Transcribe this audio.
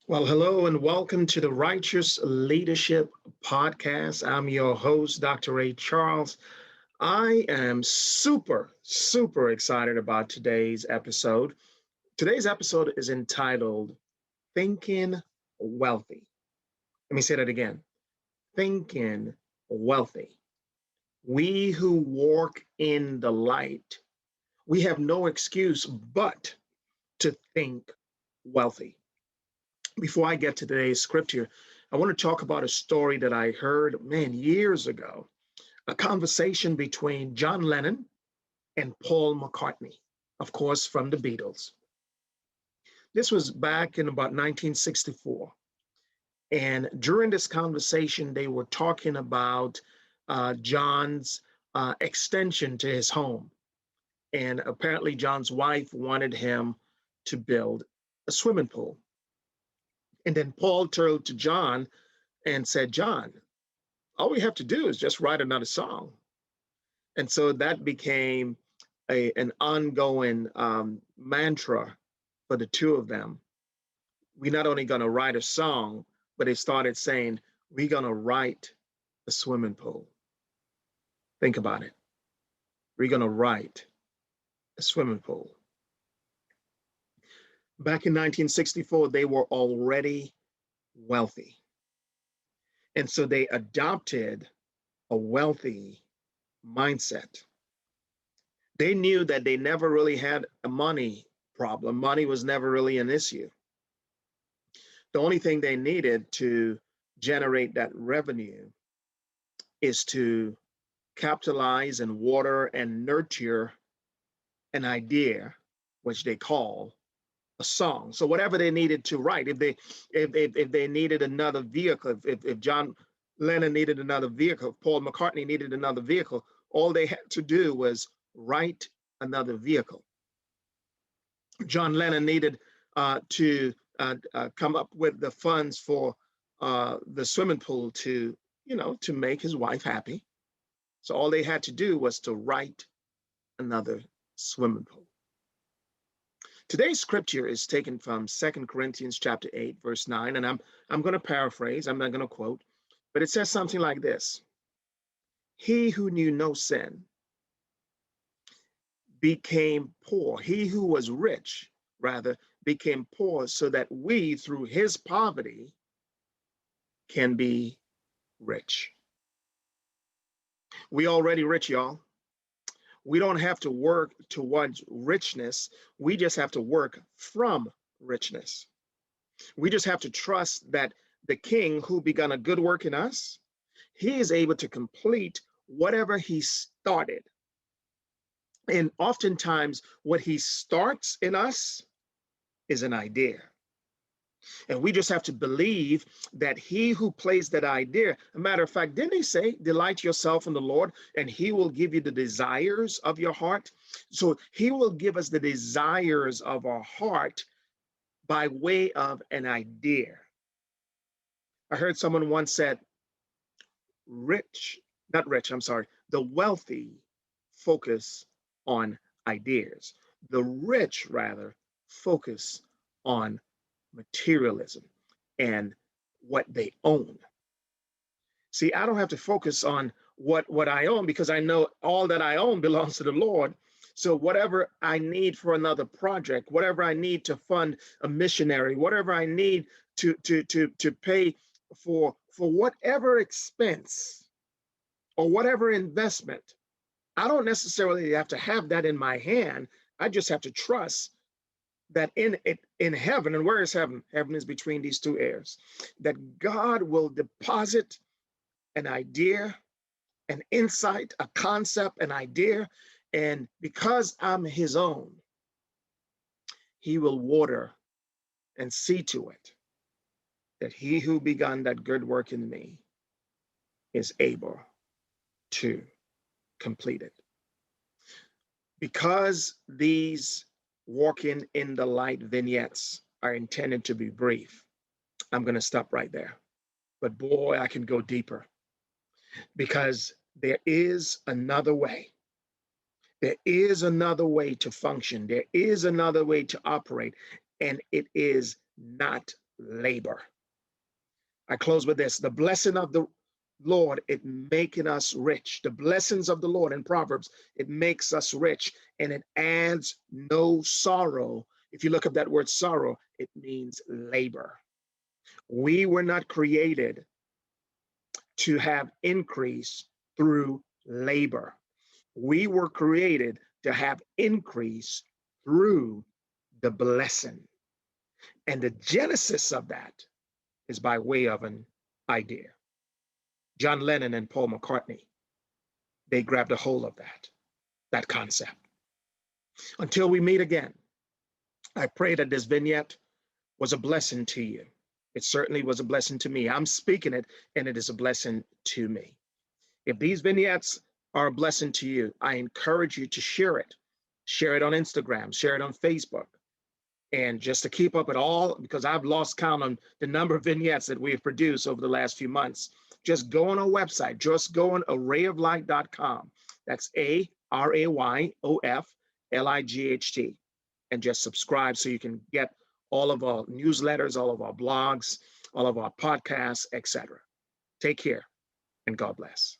Well, hello and welcome to the Righteous Leadership Podcast. I'm your host, Dr. Ray Charles. I am super excited about today's episode. Today's episode is entitled Thinking Wealthy. Let me say that again. Thinking Wealthy. We who walk in the light, we have no excuse but to think wealthy. Before I get to today's scripture, I want to talk about a story that I heard, years ago. A conversation between John Lennon and Paul McCartney, of course, from the Beatles. This was back in about 1964. And during this conversation, they were talking about John's extension to his home. And apparently, John's wife wanted him to build a swimming pool. And then Paul turned to John and said, John, all we have to do is just write another song. And so that became an ongoing mantra for the two of them. We're not only going to write a song, but they started saying, we're going to write a swimming pool. Think about it. We're going to write a swimming pool. Back in 1964, they were already wealthy. And so they adopted a wealthy mindset. They knew that they never really had a money problem. Money was never really an issue. The only thing they needed to generate that revenue is to capitalize and water and nurture an idea, which they call a song. So whatever they needed to write, if they needed another vehicle, if John Lennon needed another vehicle, Paul McCartney needed another vehicle, all they had to do was write another vehicle. John Lennon needed to come up with the funds for the swimming pool to make his wife happy. So all they had to do was to write another swimming pool. Today's scripture is taken from 2 Corinthians chapter 8, verse 9, and I'm going to paraphrase, I'm not going to quote, but it says something like this. He who knew no sin became poor. He who was rich, rather, became poor so that we, through his poverty, can be rich. We already rich, y'all. We don't have to work towards richness. We just have to work from richness. We just have to trust that the King who begun a good work in us, he is able to complete whatever he started. And oftentimes what he starts in us is an idea. And we just have to believe that he who plays that idea, a matter of fact, didn't he say, delight yourself in the Lord and he will give you the desires of your heart? So he will give us the desires of our heart by way of an idea. I heard someone once said, the wealthy focus on ideas. The rich, rather, focus on materialism and what they own. See, I don't have to focus on what I own because I know all that I own belongs to the Lord. So whatever I need for another project, whatever I need to fund a missionary, whatever I need to pay for whatever expense or whatever investment, I don't necessarily have to have that in my hand. I just have to trust that in heaven, and where is heaven? Heaven is between these two airs, that God will deposit an idea, an insight, a concept, an idea, and because I'm his own, he will water and see to it that he who begun that good work in me is able to complete it. Because these walking in the light vignettes are intended to be brief, I'm going to stop right there. But boy, I can go deeper because there is another way. There is another way to function. There is another way to operate, and it is not labor. I close with this. The blessing of the Lord, it making us rich. The blessings of the Lord in Proverbs, it makes us rich, and it adds no sorrow. If you look up that word sorrow, it means labor. We were not created to have increase through labor. We were created to have increase through the blessing. And the genesis of that is by way of an idea. John Lennon and Paul McCartney, they grabbed a hold of that concept. Until we meet again, I pray that this vignette was a blessing to you. It certainly was a blessing to me. I'm speaking it, and it is a blessing to me. If these vignettes are a blessing to you, I encourage you to share it. Share it on Instagram, share it on Facebook. And just to keep up with all, because I've lost count on the number of vignettes that we have produced over the last few months, just go on our website, just go on arrayoflight.com. That's ARAYOFLIGHT, and just subscribe so you can get all of our newsletters, all of our blogs, all of our podcasts, etc. Take care, and God bless.